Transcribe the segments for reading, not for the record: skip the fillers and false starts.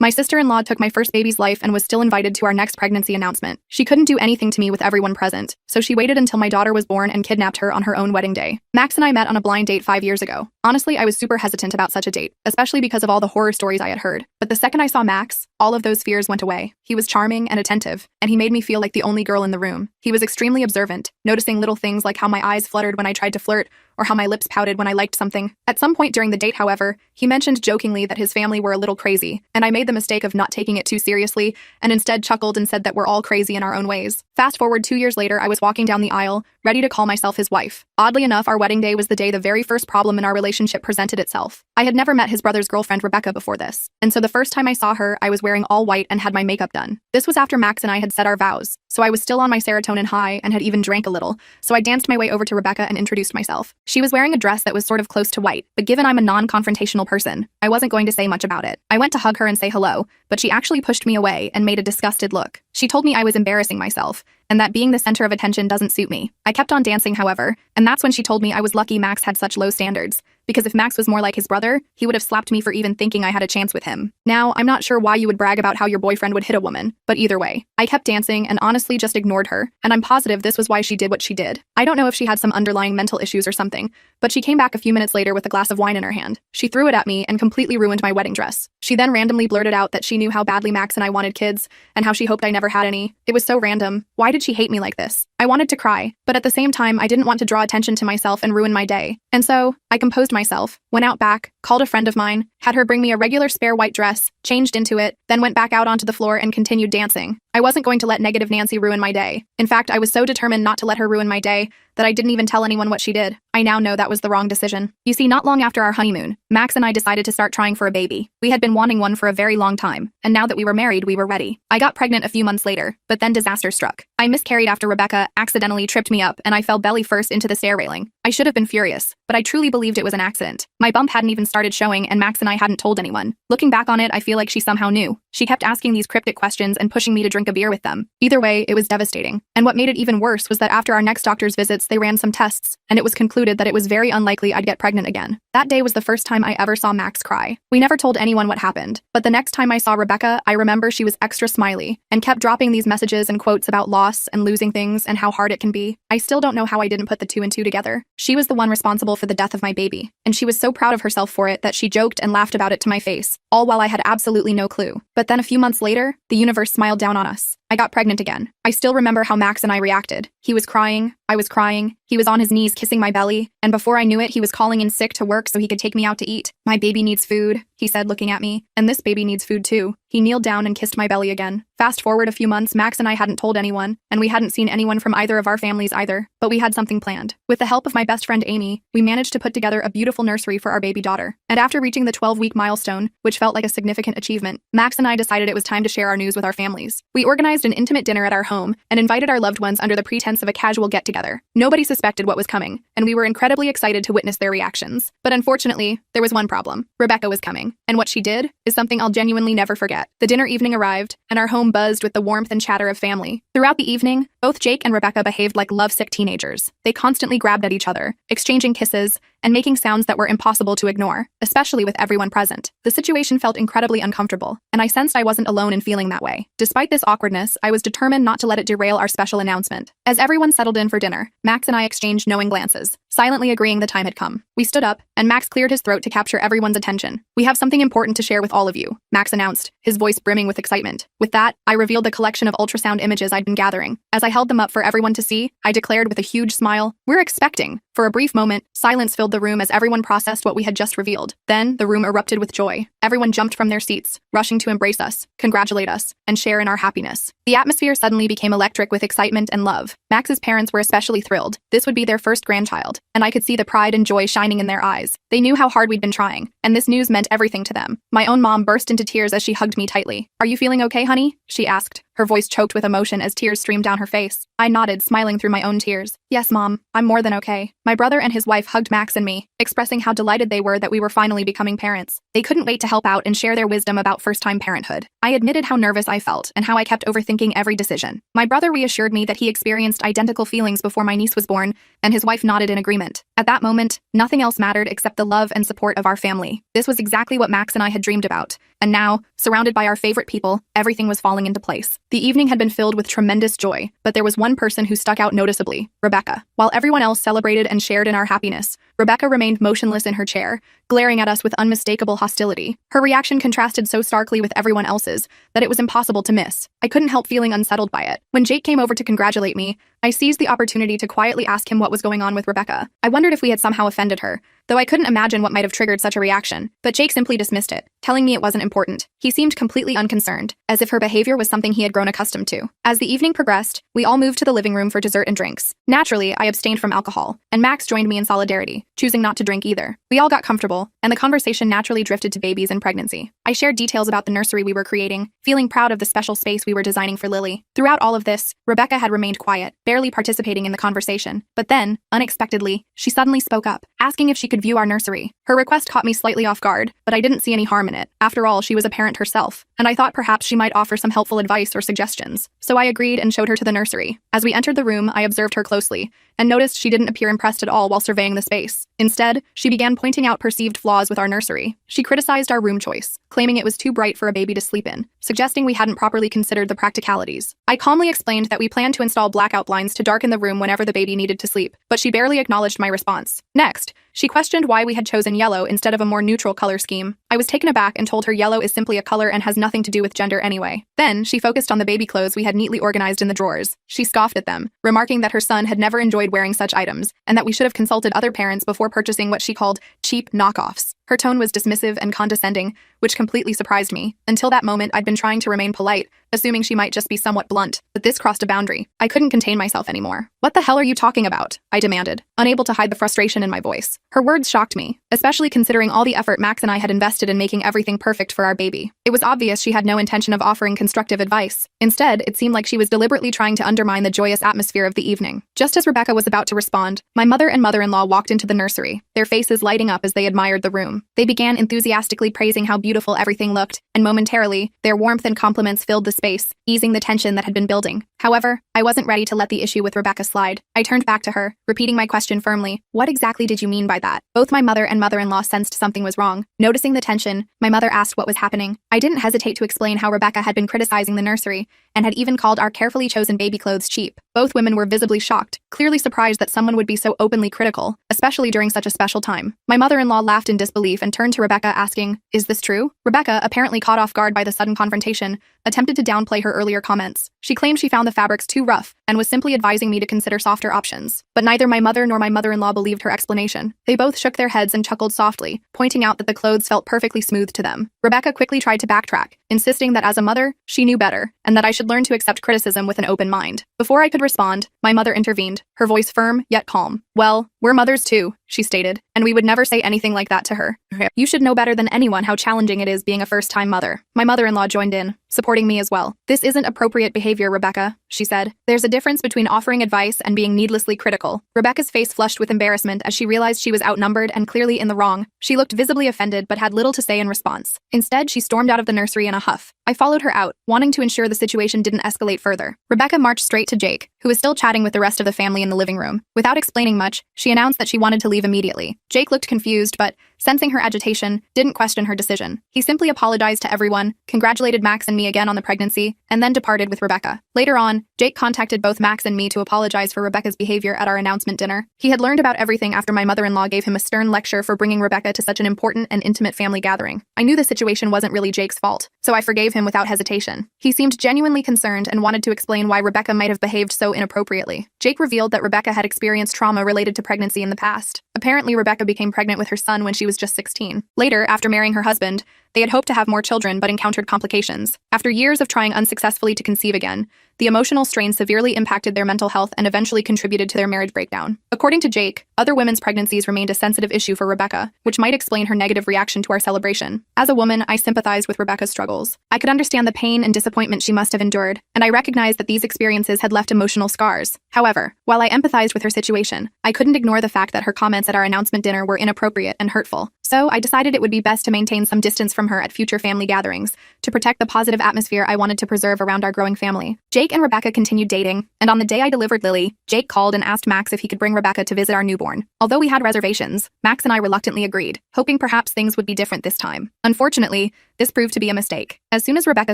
My sister-in-law took my first baby's life and was still invited to our next pregnancy announcement. She couldn't do anything to me with everyone present, so she waited until my daughter was born and kidnapped her on her own wedding day. Max and I met on a blind date 5 years ago. Honestly, I was super hesitant about such a date, especially because of all the horror stories I had heard. But the second I saw Max, all of those fears went away. He was charming and attentive, and he made me feel like the only girl in the room. He was extremely observant, noticing little things like how my eyes fluttered when I tried to flirt, or how my lips pouted when I liked something. At some point during the date, however, he mentioned jokingly that his family were a little crazy, and I made the mistake of not taking it too seriously, and instead chuckled and said that we're all crazy in our own ways. Fast forward 2 years later, I was walking down the aisle, ready to call myself his wife. Oddly enough, our wedding day was the day the very first problem in our relationship presented itself. I had never met his brother's girlfriend, Rebecca, before this, and so the first time I saw her, I was wearing all white and had my makeup done. This was after Max and I had said our vows, so I was still on my serotonin high and had even drank a little, so I danced my way over to Rebecca and introduced myself. She was wearing a dress that was sort of close to white, but given I'm a non-confrontational person, I wasn't going to say much about it. I went to hug her and say hello, but she actually pushed me away and made a disgusted look. She told me I was embarrassing myself, and that being the center of attention doesn't suit me. I kept on dancing, however, and that's when she told me I was lucky Max had such low standards, because if Max was more like his brother, he would have slapped me for even thinking I had a chance with him. Now, I'm not sure why you would brag about how your boyfriend would hit a woman, but either way, I kept dancing and honestly just ignored her, and I'm positive this was why she did what she did. I don't know if she had some underlying mental issues or something, but she came back a few minutes later with a glass of wine in her hand. She threw it at me and completely ruined my wedding dress. She then randomly blurted out that she knew how badly Max and I wanted kids, and how she hoped I never had any. It was so random. Why did she hate me like this? I wanted to cry, but at the same time, I didn't want to draw attention to myself and ruin my day. And so, I composed myself, went out back, called a friend of mine, had her bring me a regular spare white dress, changed into it, then went back out onto the floor and continued dancing. I wasn't going to let negative Nancy ruin my day. In fact, I was so determined not to let her ruin my day that I didn't even tell anyone what she did. I now know that was the wrong decision. You see, not long after our honeymoon, Max and I decided to start trying for a baby. We had been wanting one for a very long time, and now that we were married, we were ready. I got pregnant a few months later, but then disaster struck. I miscarried after Rebecca accidentally tripped me up and I fell belly first into the stair railing. I should have been furious, but I truly believed it was an accident. My bump hadn't even started showing and Max and I hadn't told anyone. Looking back on it, I feel like she somehow knew. She kept asking these cryptic questions and pushing me to drink a beer with them. Either way, it was devastating. And what made it even worse was that after our next doctor's visits, they ran some tests, and it was concluded that it was very unlikely I'd get pregnant again. That day was the first time I ever saw Max cry. We never told anyone what happened, but the next time I saw Rebecca, I remember she was extra smiley and kept dropping these messages and quotes about loss and losing things and how hard it can be. I still don't know how I didn't put the two and two together. She was the one responsible for the death of my baby, and she was so proud of herself for it that she joked and laughed about it to my face, all while I had absolutely no clue. But then a few months later, the universe smiled down on us. I got pregnant again. I still remember how Max and I reacted. He was crying, I was crying, he was on his knees kissing my belly, and before I knew it, he was calling in sick to work so he could take me out to eat. My baby needs food, he said, looking at me, and this baby needs food too. He kneeled down and kissed my belly again. Fast forward a few months, Max and I hadn't told anyone, and we hadn't seen anyone from either of our families either, but we had something planned. With the help of my best friend Amy, we managed to put together a beautiful nursery for our baby daughter. And after reaching the 12-week milestone, which felt like a significant achievement, Max and I decided it was time to share our news with our families. We organized an intimate dinner at our home and invited our loved ones under the pretense of a casual get-together. Nobody suspected what was coming, and we were incredibly excited to witness their reactions. But unfortunately, there was one problem. Rebecca was coming, and what she did is something I'll genuinely never forget. The dinner evening arrived, and our home buzzed with the warmth and chatter of family. Throughout the evening, both Jake and Rebecca behaved like lovesick teenagers. They constantly grabbed at each other, exchanging kisses, and making sounds that were impossible to ignore, especially with everyone present. The situation felt incredibly uncomfortable, and I sensed I wasn't alone in feeling that way. Despite this awkwardness, I was determined not to let it derail our special announcement. As everyone settled in for dinner, Max and I exchanged knowing glances, silently agreeing the time had come. We stood up, and Max cleared his throat to capture everyone's attention. "We have something important to share with all of you," Max announced, his voice brimming with excitement. With that, I revealed the collection of ultrasound images I'd been gathering. As I held them up for everyone to see, I declared with a huge smile, "We're expecting." For a brief moment, silence filled the room as everyone processed what we had just revealed. Then, the room erupted with joy. Everyone jumped from their seats, rushing to embrace us, congratulate us, and share in our happiness. The atmosphere suddenly became electric with excitement and love. Max's parents were especially thrilled. This would be their first grandchild, and I could see the pride and joy shining in their eyes. They knew how hard we'd been trying, and this news meant everything to them. My own mom burst into tears as she hugged me tightly. "Are you feeling okay, honey?" she asked, her voice choked with emotion as tears streamed down her face. I nodded, smiling through my own tears. "Yes, Mom, I'm more than okay." My brother and his wife hugged Max and me, expressing how delighted they were that we were finally becoming parents. They couldn't wait to help out and share their wisdom about first-time parenthood. I admitted how nervous I felt and how I kept overthinking every decision. My brother reassured me that he experienced identical feelings before my niece was born and his wife nodded in agreement. At that moment, nothing else mattered except the love and support of our family. This was exactly what Max and I had dreamed about. And now, surrounded by our favorite people, everything was falling into place. The evening had been filled with tremendous joy, but there was one person who stuck out noticeably: Rebecca. While everyone else celebrated and shared in our happiness, Rebecca remained motionless in her chair, glaring at us with unmistakable hostility. Her reaction contrasted so starkly with everyone else's that it was impossible to miss. I couldn't help feeling unsettled by it. When Jake came over to congratulate me, I seized the opportunity to quietly ask him what was going on with Rebecca. I wondered if we had somehow offended her, though I couldn't imagine what might have triggered such a reaction. But Jake simply dismissed it, telling me it wasn't important. He seemed completely unconcerned, as if her behavior was something he had grown accustomed to. As the evening progressed, we all moved to the living room for dessert and drinks. Naturally, I abstained from alcohol, and Max joined me in solidarity, choosing not to drink either. We all got comfortable, and the conversation naturally drifted to babies and pregnancy. I shared details about the nursery we were creating, feeling proud of the special space we were designing for Lily. Throughout all of this, Rebecca had remained quiet, barely participating in the conversation. But then, unexpectedly, she suddenly spoke up, asking if she could view our nursery. Her request caught me slightly off guard, but I didn't see any harm in it. After all, she was a parent herself, and I thought perhaps she might offer some helpful advice or suggestions. So I agreed and showed her to the nursery. As we entered the room, I observed her closely, and noticed she didn't appear impressed at all while surveying the space. Instead, she began pointing out perceived flaws with our nursery. She criticized our room choice, claiming it was too bright for a baby to sleep in, suggesting we hadn't properly considered the practicalities. I calmly explained that we planned to install blackout blinds to darken the room whenever the baby needed to sleep, but she barely acknowledged my response. Next, she questioned why we had chosen yellow instead of a more neutral color scheme. I was taken aback and told her yellow is simply a color and has nothing to do with gender anyway. Then, she focused on the baby clothes we had neatly organized in the drawers. She scoffed at them, remarking that her son had never enjoyed wearing such items, and that we should have consulted other parents before purchasing what she called cheap knockoffs. Her tone was dismissive and condescending, which completely surprised me. Until that moment, I'd been trying to remain polite, assuming she might just be somewhat blunt, but this crossed a boundary. I couldn't contain myself anymore. "What the hell are you talking about?" I demanded, unable to hide the frustration in my voice. Her words shocked me, especially considering all the effort Max and I had invested in making everything perfect for our baby. It was obvious she had no intention of offering constructive advice. Instead, it seemed like she was deliberately trying to undermine the joyous atmosphere of the evening. Just as Rebecca was about to respond, my mother and mother-in-law walked into the nursery, their faces lighting up as they admired the room. They began enthusiastically praising how beautiful everything looked, and momentarily, their warmth and compliments filled the space, easing the tension that had been building. However, I wasn't ready to let the issue with Rebecca slide. I turned back to her, repeating my question firmly. "What exactly did you mean by that?" Both my mother and mother-in-law sensed something was wrong. Noticing the tension, my mother asked what was happening. I didn't hesitate to explain how Rebecca had been criticizing the nursery, and had even called our carefully chosen baby clothes cheap. Both women were visibly shocked, clearly surprised that someone would be so openly critical, especially during such a special time. My mother-in-law laughed in disbelief and turned to Rebecca asking, "Is this true?" Rebecca, apparently caught off guard by the sudden confrontation, attempted to downplay her earlier comments. She claimed she found the fabrics too rough, and was simply advising me to consider softer options. But neither my mother nor my mother-in-law believed her explanation. They both shook their heads and chuckled softly, pointing out that the clothes felt perfectly smooth to them. Rebecca quickly tried to backtrack, insisting that as a mother, she knew better, and that I should learn to accept criticism with an open mind. Before I could respond, my mother intervened, her voice firm yet calm. "Well, we're mothers too," she stated, "and we would never say anything like that to her. You should know better than anyone how challenging it is being a first-time mother." My mother-in-law joined in, supporting me as well. "This isn't appropriate behavior, Rebecca," she said. "There's a difference between offering advice and being needlessly critical." Rebecca's face flushed with embarrassment as she realized she was outnumbered and clearly in the wrong. She looked visibly offended but had little to say in response. Instead, she stormed out of the nursery in a huff. I followed her out, wanting to ensure the situation didn't escalate further. Rebecca marched straight to Jake, who was still chatting with the rest of the family in the living room. Without explaining much, she announced that she wanted to leave immediately. Jake looked confused, but, sensing her agitation, didn't question her decision. He simply apologized to everyone, congratulated Max and me again on the pregnancy, and then departed with Rebecca. Later on, Jake contacted both Max and me to apologize for Rebecca's behavior at our announcement dinner. He had learned about everything after my mother-in-law gave him a stern lecture for bringing Rebecca to such an important and intimate family gathering. I knew the situation wasn't really Jake's fault, so I forgave him without hesitation. He seemed genuinely concerned and wanted to explain why Rebecca might have behaved so inappropriately. Jake revealed that Rebecca had experienced trauma related to pregnancy in the past. Apparently, Rebecca became pregnant with her son when she was just 16. Later, after marrying her husband, they had hoped to have more children but encountered complications. After years of trying unsuccessfully to conceive again, the emotional strain severely impacted their mental health and eventually contributed to their marriage breakdown. According to Jake, other women's pregnancies remained a sensitive issue for Rebecca, which might explain her negative reaction to our celebration. As a woman, I sympathized with Rebecca's struggles. I could understand the pain and disappointment she must have endured, and I recognized that these experiences had left emotional scars. However, while I empathized with her situation, I couldn't ignore the fact that her comments at our announcement dinner were inappropriate and hurtful. So I decided it would be best to maintain some distance from her at future family gatherings to protect the positive atmosphere I wanted to preserve around our growing family. Jake and Rebecca continued dating, and on the day I delivered Lily, Jake called and asked Max if he could bring Rebecca to visit our newborn. Although we had reservations, Max and I reluctantly agreed, hoping perhaps things would be different this time. Unfortunately, this proved to be a mistake. As soon as Rebecca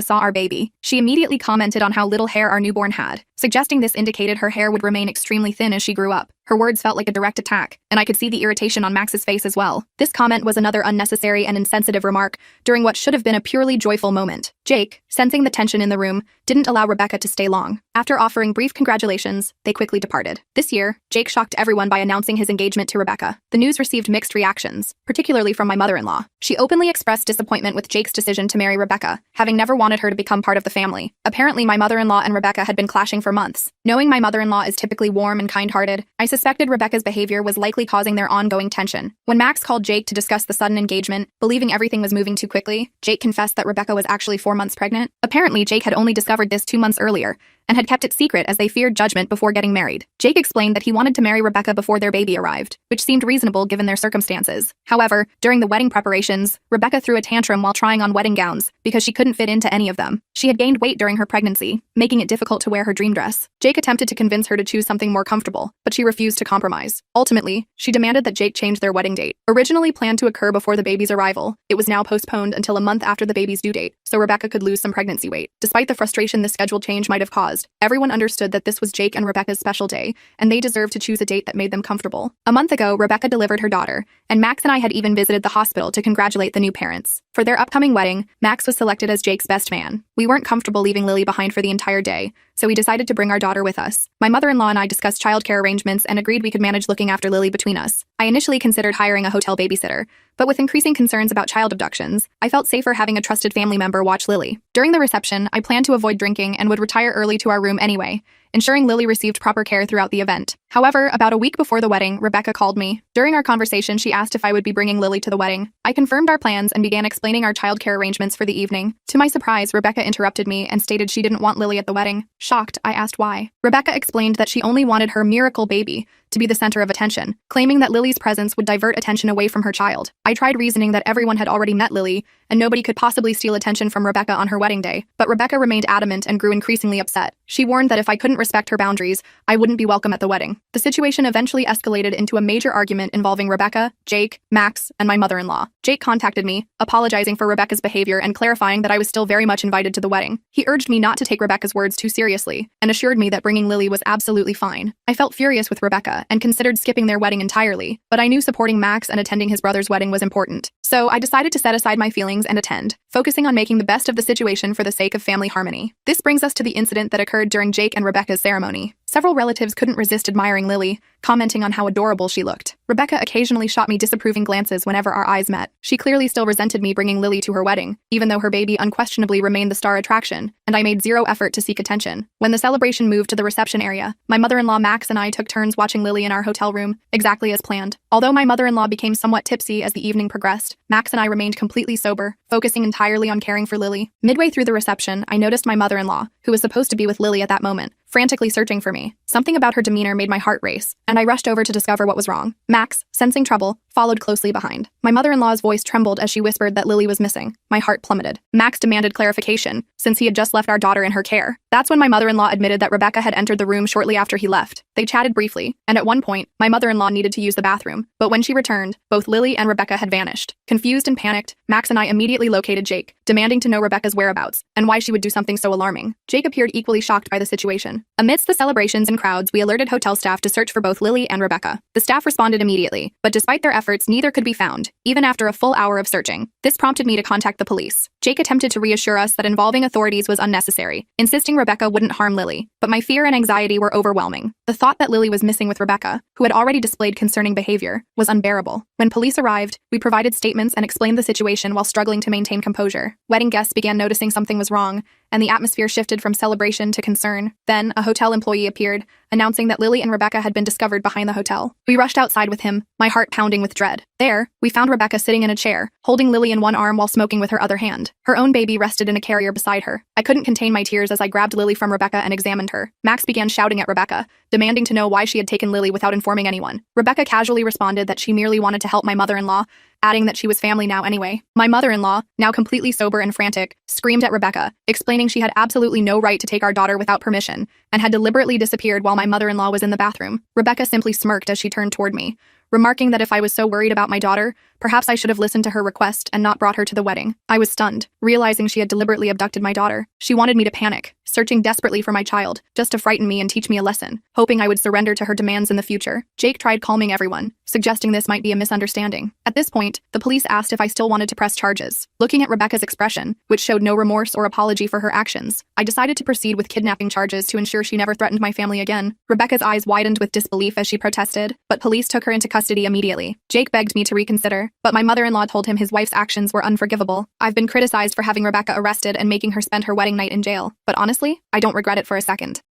saw our baby, she immediately commented on how little hair our newborn had, suggesting this indicated her hair would remain extremely thin as she grew up. Her words felt like a direct attack, and I could see the irritation on Max's face as well. This comment was another unnecessary and insensitive remark during what should have been a purely joyful moment. Jake, sensing the tension in the room, didn't allow Rebecca to stay long. After offering brief congratulations, they quickly departed. This year, Jake shocked everyone by announcing his engagement to Rebecca. The news received mixed reactions, particularly from my mother-in-law. She openly expressed disappointment with Jake's decision to marry Rebecca, having never wanted her to become part of the family. Apparently, my mother-in-law and Rebecca had been clashing for months. Knowing my mother-in-law is typically warm and kind-hearted, I suspected Rebecca's behavior was likely causing their ongoing tension. When Max called Jake to discuss the sudden engagement, believing everything was moving too quickly, Jake confessed that Rebecca was actually 4 months pregnant. Apparently, Jake had only discovered this 2 months earlier, and had kept it secret as they feared judgment before getting married. Jake explained that he wanted to marry Rebecca before their baby arrived, which seemed reasonable given their circumstances. However, during the wedding preparations, Rebecca threw a tantrum while trying on wedding gowns because she couldn't fit into any of them. She had gained weight during her pregnancy, making it difficult to wear her dream dress. Jake attempted to convince her to choose something more comfortable, but she refused to compromise. Ultimately, she demanded that Jake change their wedding date. Originally planned to occur before the baby's arrival, it was now postponed until a month after the baby's due date, so Rebecca could lose some pregnancy weight. Despite the frustration this schedule change might have caused, everyone understood that this was Jake and Rebecca's special day, and they deserved to choose a date that made them comfortable. A month ago, Rebecca delivered her daughter, and Max and I had even visited the hospital to congratulate the new parents. For their upcoming wedding, Max was selected as Jake's best man. We weren't comfortable leaving Lily behind for the entire day, so we decided to bring our daughter with us. My mother-in-law and I discussed childcare arrangements and agreed we could manage looking after Lily between us. I initially considered hiring a hotel babysitter, but with increasing concerns about child abductions, I felt safer having a trusted family member watch Lily. During the reception, I planned to avoid drinking and would retire early to our room anyway, ensuring Lily received proper care throughout the event. However, about a week before the wedding, Rebecca called me. During our conversation, she asked if I would be bringing Lily to the wedding. I confirmed our plans and began explaining our childcare arrangements for the evening. To my surprise, Rebecca interrupted me and stated she didn't want Lily at the wedding. Shocked, I asked why. Rebecca explained that she only wanted her miracle baby to be the center of attention, claiming that Lily's presence would divert attention away from her child. I tried reasoning that everyone had already met Lily, and nobody could possibly steal attention from Rebecca on her wedding day, but Rebecca remained adamant and grew increasingly upset. She warned that if I couldn't respect her boundaries, I wouldn't be welcome at the wedding. The situation eventually escalated into a major argument involving Rebecca, Jake, Max, and my mother-in-law. Jake contacted me, apologizing for Rebecca's behavior and clarifying that I was still very much invited to the wedding. He urged me not to take Rebecca's words too seriously, and assured me that bringing Lily was absolutely fine. I felt furious with Rebecca and considered skipping their wedding entirely, but I knew supporting Max and attending his brother's wedding was important. So I decided to set aside my feelings and attend, focusing on making the best of the situation for the sake of family harmony. This brings us to the incident that occurred during Jake and Rebecca's ceremony. Several relatives couldn't resist admiring Lily, commenting on how adorable she looked. Rebecca occasionally shot me disapproving glances whenever our eyes met. She clearly still resented me bringing Lily to her wedding, even though her baby unquestionably remained the star attraction, and I made zero effort to seek attention. When the celebration moved to the reception area, my mother-in-law Max and I took turns watching Lily in our hotel room, exactly as planned. Although my mother-in-law became somewhat tipsy as the evening progressed, Max and I remained completely sober, focusing entirely on caring for Lily. Midway through the reception, I noticed my mother-in-law, who was supposed to be with Lily at that moment, frantically searching for me. Something about her demeanor made my heart race, and I rushed over to discover what was wrong. Max, sensing trouble, followed closely behind. My mother-in-law's voice trembled as she whispered that Lily was missing. My heart plummeted. Max demanded clarification, since he had just left our daughter in her care. That's when my mother-in-law admitted that Rebecca had entered the room shortly after he left. They chatted briefly, and at one point, my mother-in-law needed to use the bathroom, but when she returned, both Lily and Rebecca had vanished. Confused and panicked, Max and I immediately located Jake, demanding to know Rebecca's whereabouts, and why she would do something so alarming. Jake appeared equally shocked by the situation. Amidst the celebrations and crowds, we alerted hotel staff to search for both Lily and Rebecca. The staff responded immediately, but despite their efforts, neither could be found, even after a full hour of searching. This prompted me to contact the police. Jake attempted to reassure us that involving authorities was unnecessary, insisting Rebecca wouldn't harm Lily, but my fear and anxiety were overwhelming. The thought that Lily was missing with Rebecca, who had already displayed concerning behavior, was unbearable. When police arrived, we provided statements and explained the situation while struggling to maintain composure. Wedding guests began noticing something was wrong, and the atmosphere shifted from celebration to concern. Then, a hotel employee appeared, announcing that Lily and Rebecca had been discovered behind the hotel. We rushed outside with him, my heart pounding with dread. There, we found Rebecca sitting in a chair, holding Lily in one arm while smoking with her other hand. Her own baby rested in a carrier beside her. I couldn't contain my tears as I grabbed Lily from Rebecca and examined her. Max began shouting at Rebecca, demanding to know why she had taken Lily without informing anyone. Rebecca casually responded that she merely wanted to help my mother-in-law, adding that she was family now anyway. My mother-in-law, now completely sober and frantic, screamed at Rebecca, explaining she had absolutely no right to take our daughter without permission, and had deliberately disappeared while my mother-in-law was in the bathroom. Rebecca simply smirked as she turned toward me, remarking that if I was so worried about my daughter, perhaps I should have listened to her request and not brought her to the wedding. I was stunned, realizing she had deliberately abducted my daughter. She wanted me to panic, searching desperately for my child, just to frighten me and teach me a lesson, hoping I would surrender to her demands in the future. Jake tried calming everyone, suggesting this might be a misunderstanding. At this point, the police asked if I still wanted to press charges. Looking at Rebecca's expression, which showed no remorse or apology for her actions, I decided to proceed with kidnapping charges to ensure she never threatened my family again. Rebecca's eyes widened with disbelief as she protested, but police took her into custody immediately. Jake begged me to reconsider, but my mother-in-law told him his wife's actions were unforgivable. I've been criticized for having Rebecca arrested and making her spend her wedding night in jail, but honestly, I don't regret it for a second.